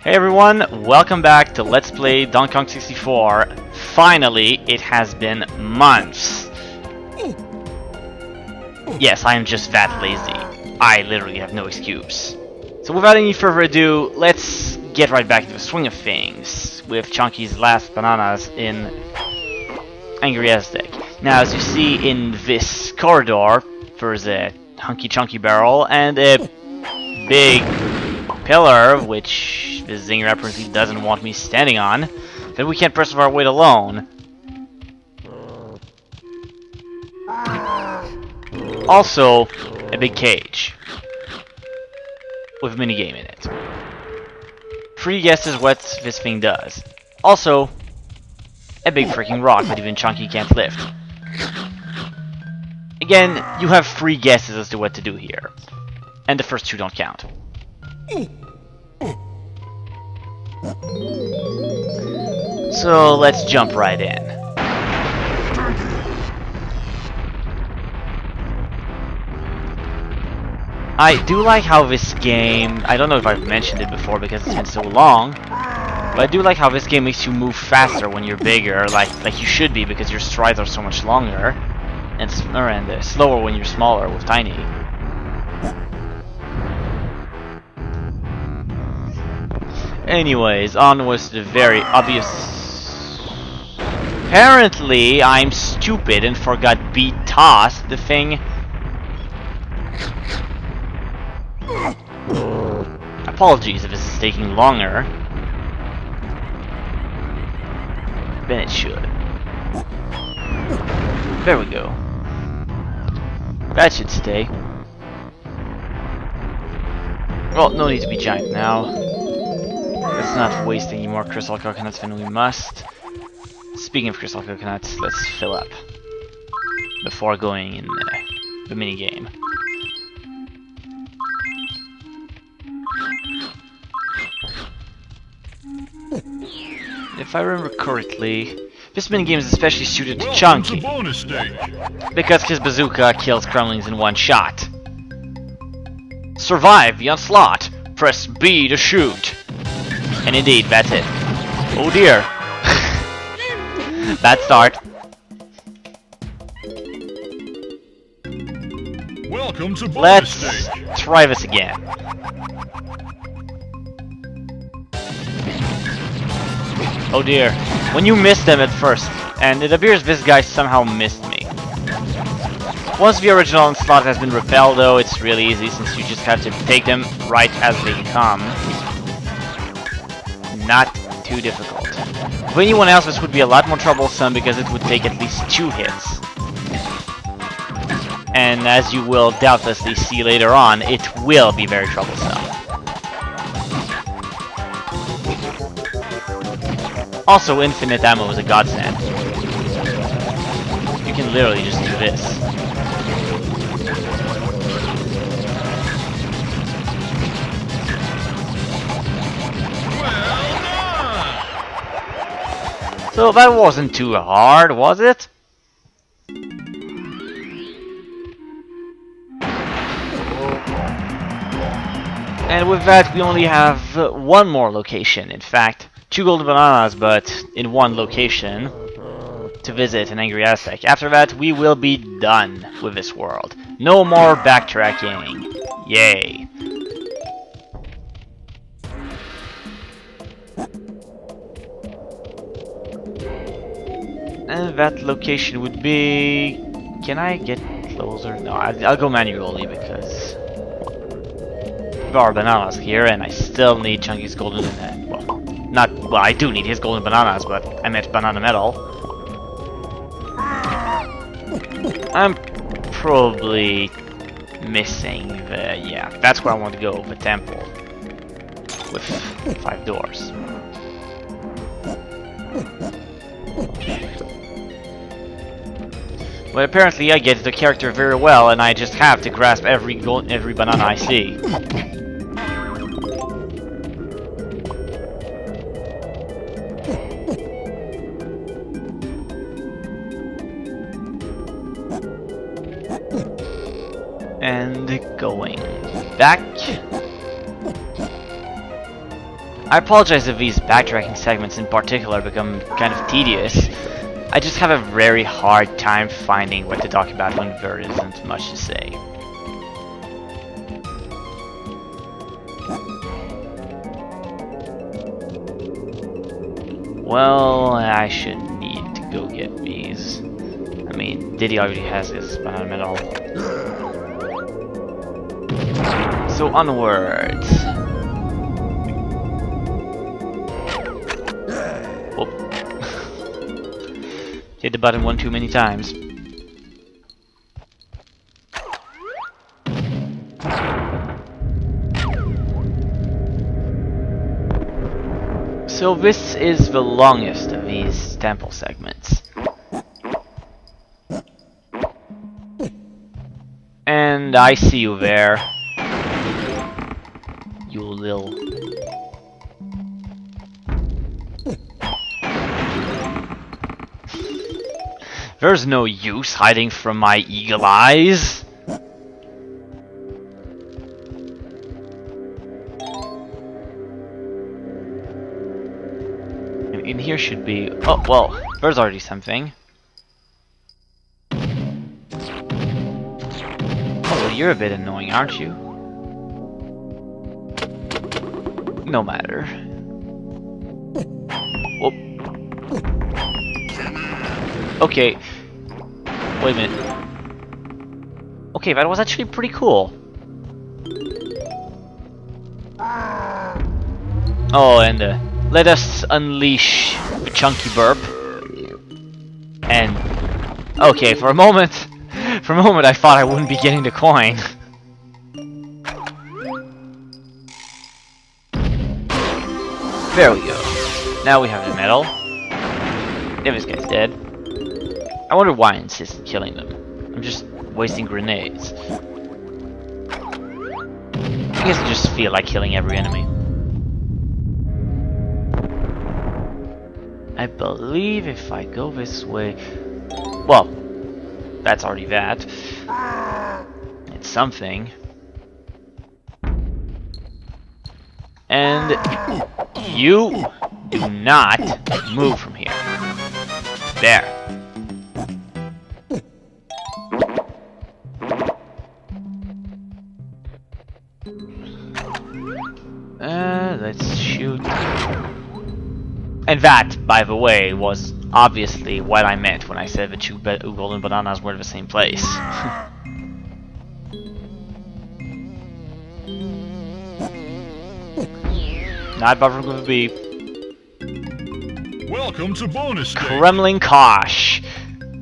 Hey everyone, welcome back to Let's Play DK64. Finally, it has been months. Yes, I am just that lazy. I literally have no excuse. So without any further ado, let's get right back to the swing of things with Chunky's last bananas in Angry Aztec. Now, as you see in this corridor, there's a hunky chunky barrel and a big pillar, which the Zinger apparently doesn't want me standing on, that we can't press our weight alone. Also, a big cage with a minigame in it. 3 guesses what this thing does. Also, a big freaking rock that even Chunky can't lift. Again, you have 3 guesses as to what to do here, and the first 2 don't count. So let's jump right in. I do like how this game, I don't know if I've mentioned it before because it's been so long, but I do like how this game makes you move faster when you're bigger, like you should be, because your strides are so much longer, and slower when you're smaller with tiny. Anyways, on was the very obvious. Apparently, I'm stupid and forgot beat toss the thing. Apologies if this is taking longer than it should. There we go. That should stay. Well, no need to be giant now. Let's not waste any more crystal coconuts than we must. Speaking of crystal coconuts, let's fill up before going in the minigame. If I remember correctly, this minigame is especially suited to Chunky, because his bazooka kills Kremlings in one shot. Survive the onslaught! Press B to shoot! And indeed, that's it. Oh dear. Bad start. Welcome to Let's try this again. Oh dear. When you miss them at first, and it appears this guy somehow missed me. Once the original onslaught has been repelled though, it's really easy since you just have to take them right as they come. Not too difficult. For anyone else this would be a lot more troublesome because it would take at least 2 hits. And as you will doubtlessly see later on, it will be very troublesome. Also, infinite ammo is a godsend. You can literally just do this. So that wasn't too hard, was it? And with that, we only have 1 more location. In fact, 2 golden bananas, but in 1 location to visit in Angry Aztec. After that, we will be done with this world. No more backtracking. Yay. And that location would be... Can I get closer? No, I'll go manually because there are bananas here and I still need Chunky's golden... well, I do need his golden bananas, but I meant banana metal. I'm probably missing the... yeah, that's where I want to go, the temple. With 5 doors. But apparently I get the character very well, and I just have to grasp every banana I see. And going back. I apologize if these backtracking segments in particular become kind of tedious. I just have a very hard time finding what to talk about when there isn't much to say. Well, I should need to go get these. I mean, Diddy already has his banana medal. So onwards. Whoop. Hit the button one too many times. So this is the longest of these temple segments. And I see you there. You little... There's no use hiding from my eagle eyes. And in here should be... Oh, well, there's already something. Oh, well, you're a bit annoying, aren't you? No matter. Whoop. Okay. Wait a minute. Okay, that was actually pretty cool. Oh, and let us unleash the chunky burp. And okay, for a moment I thought I wouldn't be getting the coin. There we go. Now we have the medal. If this guy's dead. I wonder why I insisted killing them. I'm just wasting grenades. I guess I just feel like killing every enemy. I believe if I go this way... Well, that's already that. It's something. And you do not move from here. There. Let's shoot. And that, by the way, was obviously what I meant when I said the two golden bananas were in the same place. Not bothering with the Welcome to bonus day. Kremlin Kosh.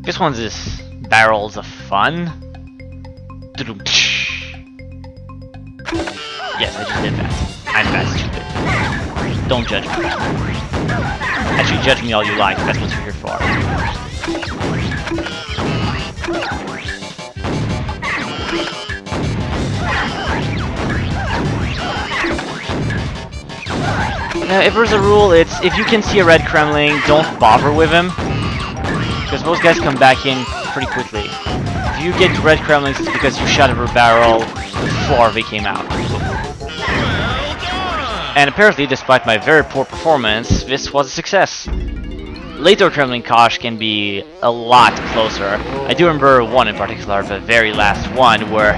This one's just barrels of fun. Yes, I just did that. I'm that stupid. Don't judge me. Actually, judge me all you like. That's what you're here for. Now, if there's a rule, it's if you can see a red Kremling, don't bother with him. Because those guys come back in pretty quickly. If you get red Kremlings, it's because you shot at a barrel before they came out. And apparently, despite my very poor performance, this was a success. Later Kremlin Kosh can be a lot closer. I do remember one in particular, the very last one, where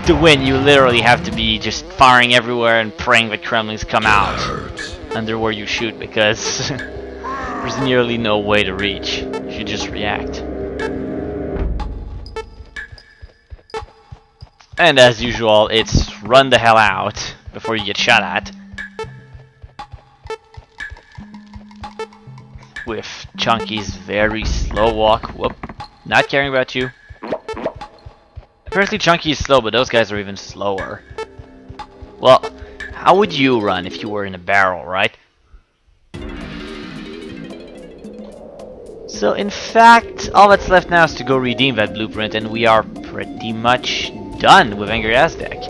to win you literally have to be just firing everywhere and praying that Kremlings come out under where you shoot, because there's nearly no way to reach. You should just react. And as usual, it's run the hell out before you get shot at. With Chunky's very slow walk. Whoop. Not caring about you. Apparently Chunky is slow, but those guys are even slower. Well, how would you run if you were in a barrel, right? So in fact, all that's left now is to go redeem that blueprint, and we are pretty much done with Angry Aztec.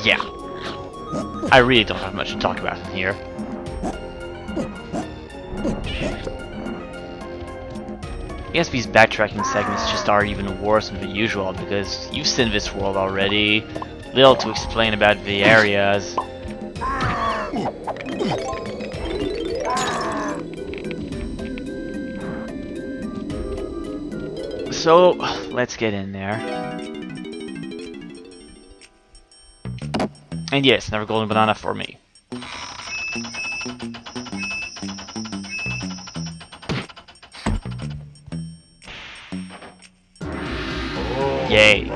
Yeah. I really don't have much to talk about in here. guess these backtracking segments just are even worse than the usual because you've seen this world already. Little to explain about the areas. So, let's get in there. And yes, another golden banana for me. Yay.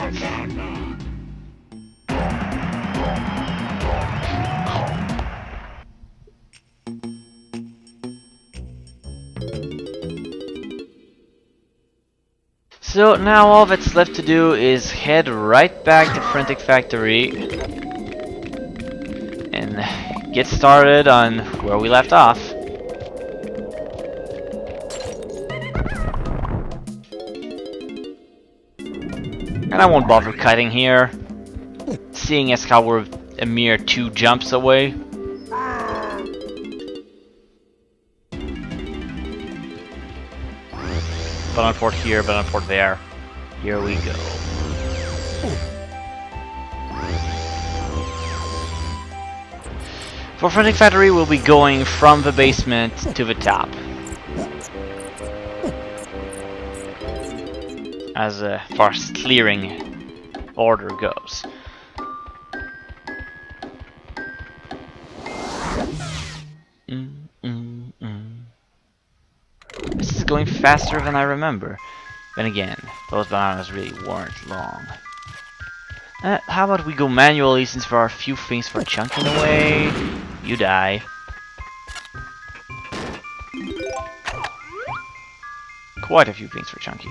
So now all that's left to do is head right back to Frantic Factory and get started on where we left off. And I won't bother cutting here, seeing as how we're a mere 2 jumps away. Button port here, button port there. Here we go. For Frantic Factory, we'll be going from the basement to the top. As far as clearing order goes. This is going faster than I remember. Then again, those bananas really weren't long. How about we go manually since there are a few things for chunking away? You die. Quite a few things for chunky.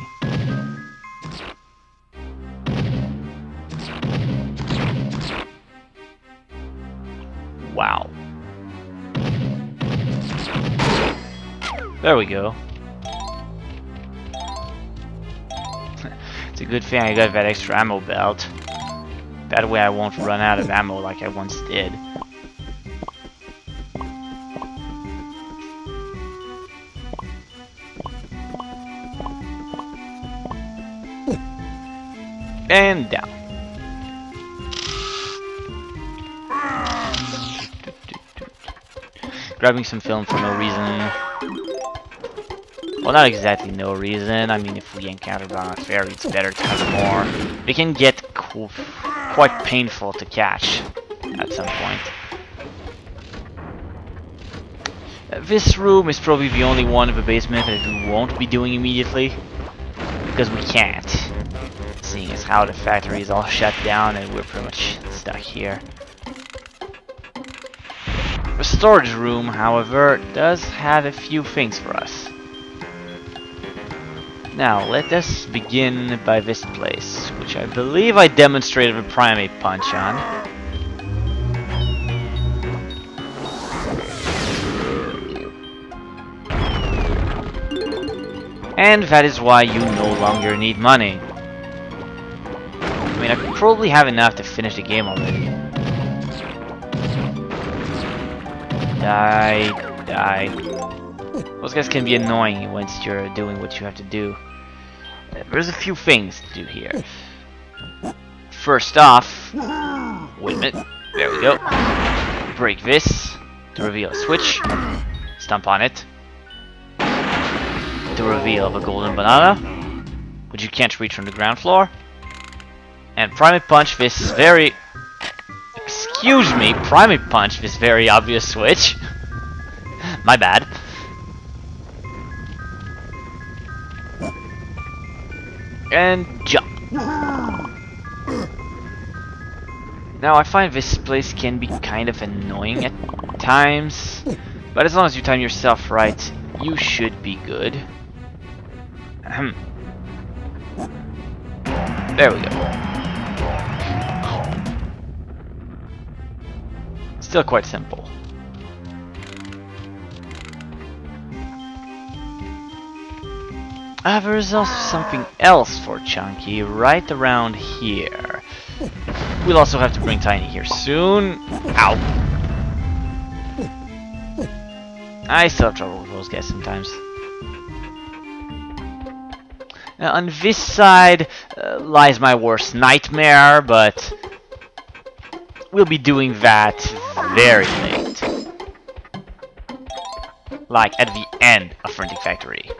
Wow. There we go. It's a good thing I got that extra ammo belt. That way I won't run out of ammo like I once did. And down. Grabbing some film for no reason. Well, not exactly no reason. I mean, if we encounter Banana Fairy, it's better to have more. They can get quite painful to catch at some point. This room is probably the only one in the basement that we won't be doing immediately. Because we can't. Seeing as how the factory is all shut down and we're pretty much stuck here. The storage room, however, does have a few things for us. Now, let us begin by this place, which I believe I demonstrated a primate punch on. And that is why you no longer need money. I mean, I probably have enough to finish the game already. Die, die. Those guys can be annoying once you're doing what you have to do. There's a few things to do here. First off, wait a minute, there we go. Break this to reveal a switch. Stomp on it to reveal the golden banana, which you can't reach from the ground floor. And primate punch this very... Excuse me, primate punch this very obvious switch. My bad. And jump. Now I find this place can be kind of annoying at times, but as long as you time yourself right, you should be good. There we go. Still quite simple. There is also something else for Chunky right around here. We'll also have to bring Tiny here soon. Ow! I still have trouble with those guys sometimes. On this side lies my worst nightmare, but we'll be doing that very late. Like, at the end of Printing Factory.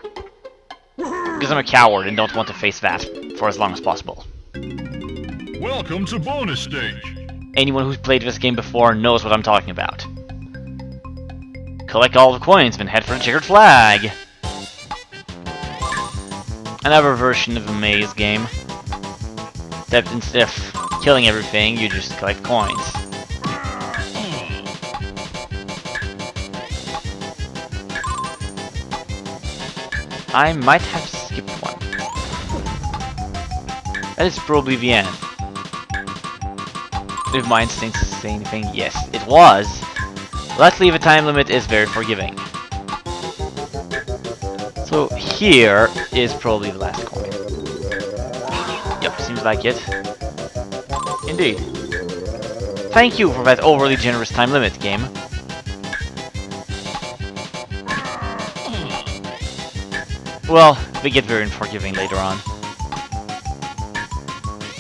Because I'm a coward and don't want to face that for as long as possible. Welcome to bonus stage. Anyone who's played this game before knows what I'm talking about. Collect all the coins, then head for the checkered flag. Another version of the maze game. Except instead of killing everything, you just collect coins. I might have skipped one. That is probably the end. If my instincts say anything, yes, it was. Luckily, the time limit is very forgiving. So here is probably the last coin. Yep, seems like it. Indeed. Thank you for that overly generous time limit, game. Well, we get very unforgiving later on.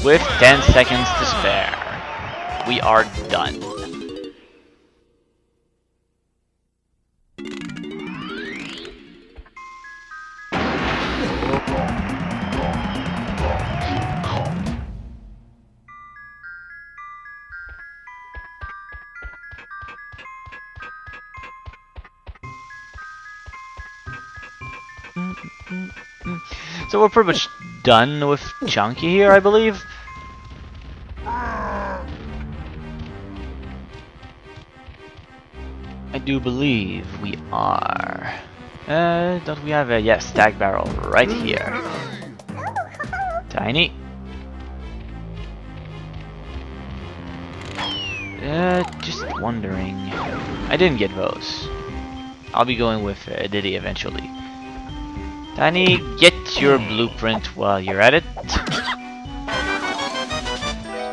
With 10 seconds to spare, we are done. So we're pretty much done with Chunky here, I believe. I do believe we are. Don't we have a stack barrel right here? Tiny. Just wondering. I didn't get those. I'll be going with Diddy eventually. Tiny, get your blueprint while you're at it.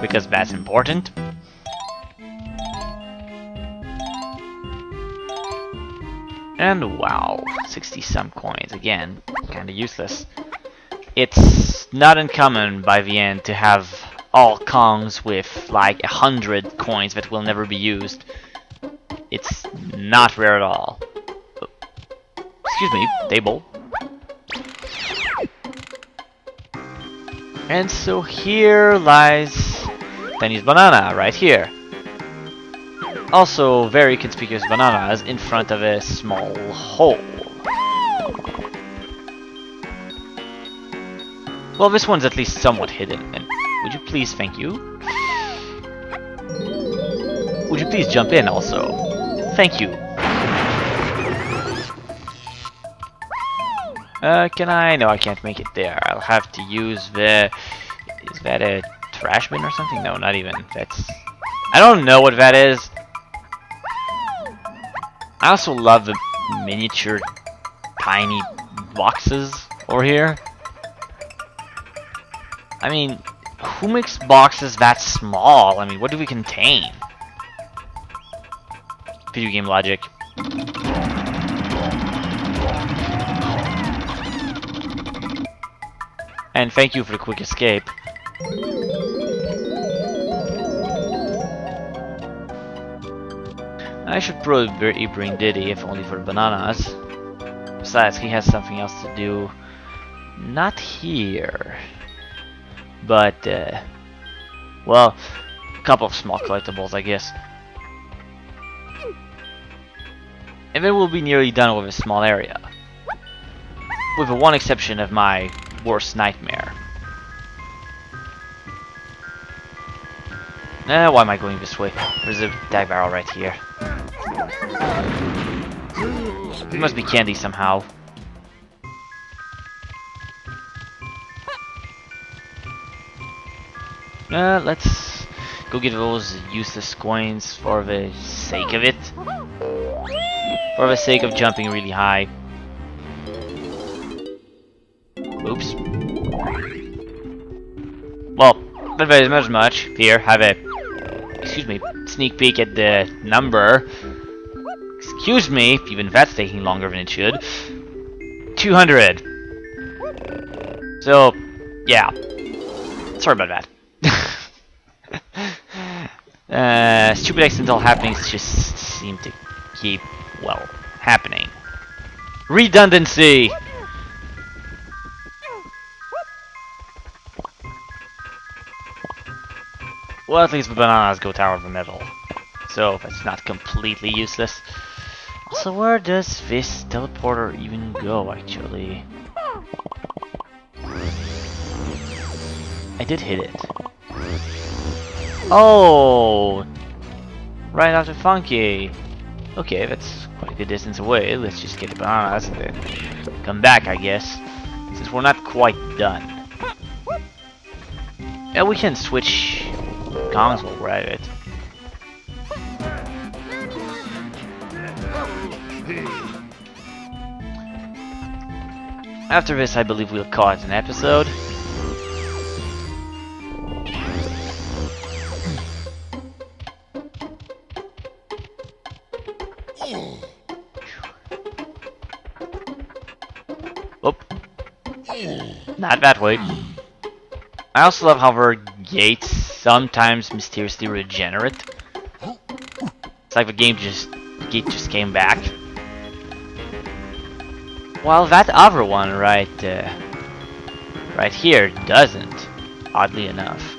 Because that's important. And wow, 60-some coins. Again, kinda useless. It's not uncommon by the end to have all Kongs with like 100 coins that will never be used. It's not rare at all. Excuse me, table. And so here lies Danny's banana, right here. Also, very conspicuous bananas in front of a small hole. Well, this one's at least somewhat hidden. And would you please, thank you? Would you please jump in also? Thank you. Can I? No, I can't make it there. I'll have to use the... Is that a trash bin or something? No, not even. That's... I don't know what that is. I also love the miniature tiny boxes over here. I mean, who makes boxes that small? I mean, what do we contain? Video game logic. And thank you for the quick escape. I should probably bring Diddy, if only for bananas. Besides, he has something else to do. Not here. But, well, a couple of small collectibles, I guess. And then we'll be nearly done with a small area. With the one exception of my worst nightmare. Why am I going this way? There's a dive barrel right here. It must be candy somehow. Let's go get those useless coins for the sake of it. For the sake of jumping really high. Oops. Well, not very much. Here, have a... Excuse me, sneak peek at the number. Excuse me, even that's taking longer than it should. 200. So, yeah. Sorry about that. Stupid accidental happenings just seem to keep, well, happening. Redundancy! Well, at least the bananas go tower of the middle. So, that's not completely useless. Also, where does this teleporter even go, actually? I did hit it. Oh! Right after Funky. Okay, that's quite a good distance away. Let's just get the bananas and then come back, I guess. Since we're not quite done. Yeah, we can switch gongs while we're at it. After this, I believe we'll call it an episode. Oh, not that way. I also love how our gates sometimes mysteriously regenerate. It's like the gate just came back. While that other one right here doesn't, oddly enough.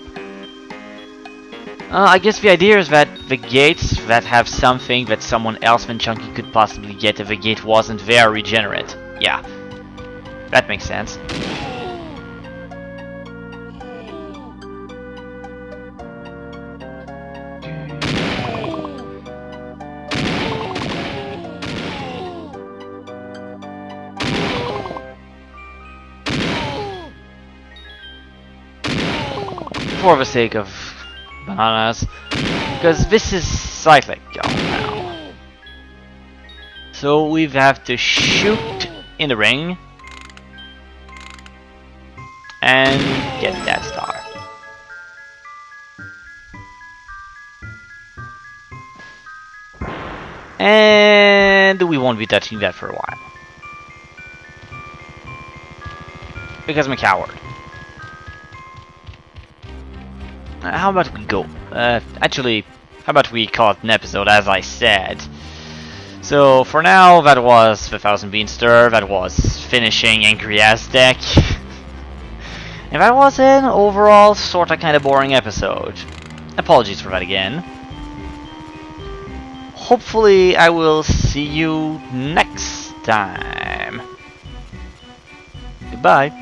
I guess the idea is that the gates that have something that someone else than Chunky could possibly get if the gate wasn't there regenerate. Yeah, that makes sense. For the sake of bananas, because this is cyclical now. So we have to shoot in the ring and get that star. And we won't be touching that for a while. Because I'm a coward. How about we go? Actually, how about we call it an episode, as I said. So, for now, that was the 1000 Bean Stir, that was finishing Angry Ass Deck. And that was an overall sorta kinda boring episode. Apologies for that again. Hopefully, I will see you next time. Goodbye.